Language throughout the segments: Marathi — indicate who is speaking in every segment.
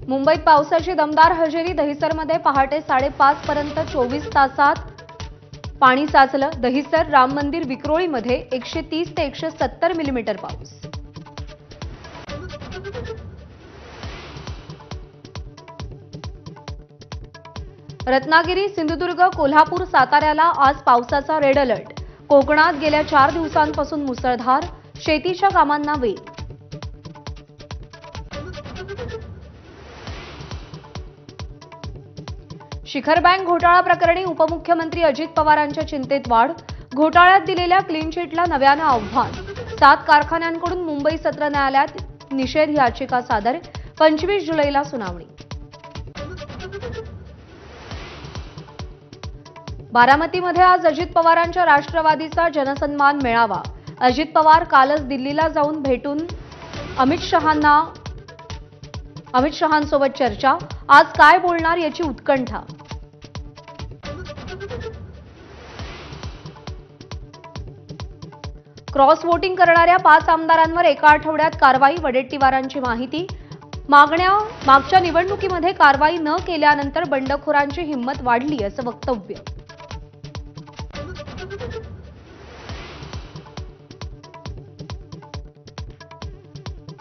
Speaker 1: मुंबईत पावसाची दमदार हजेरी. दहिसरमध्ये पहाटे 5:30 पर्यंत 24 तासात पाणी साचलं. दहिसर राम मंदिर विक्रोळीमध्ये 130 ते 170 मिलीमीटर पाऊस. रत्नागिरी, सिंधुदुर्ग, कोल्हापूर, साताऱ्याला आज पावसाचा रेड अलर्ट. कोकणात गेल्या 4 दिवसांपासून मुसळधार. शेतीच्या कामांना वेग. शिखर बँक घोटाळा प्रकरणी उपमुख्यमंत्री अजित पवारांच्या चिंतेत वाढ. घोटाळ्यात दिलेल्या क्लीन चिटला नव्यानं आव्हान. 7 कारखान्यांकडून मुंबई सत्र न्यायालयात निषेध याचिका सादर. 25 जुलैला सुनावणी. बारामतीमध्ये आज अजित पवारांच्या राष्ट्रवादीचा जनसन्मान मेळावा. अजित पवार कालच दिल्लीला जाऊन भेटून अमित शहांसोबत चर्चा. आज काय बोलणार याची उत्कंठा. क्रॉस वोटिंग करणाऱ्या 5 आमदारांवर एका आठवड्यात कारवाई. वडेट्टीवारांची माहिती. मागच्या निवडणुकीमध्ये कारवाई न केल्यानंतर बंडखोरांची हिंमत वाढली असं वक्तव्य.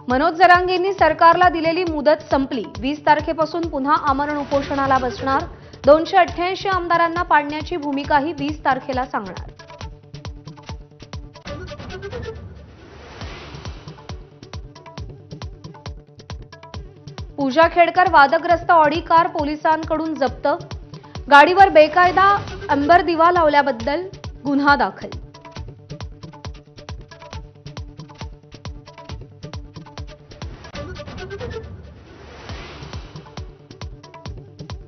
Speaker 1: मनोज जरांगेंनी सरकारला दिलेली मुदत संपली. 20 तारखेपासून पुन्हा आमरण उपोषणाला बसणार. 288 आमदारांना पाडण्याची भूमिकाही 20 तारखेला सांगणार. पूजा खेडकर वादग्रस्त ऑडी कार पोलिसांकडून जप्त. गाडीवर बेकायदा अंबर दिवा लावल्याबद्दल गुन्हा दाखल.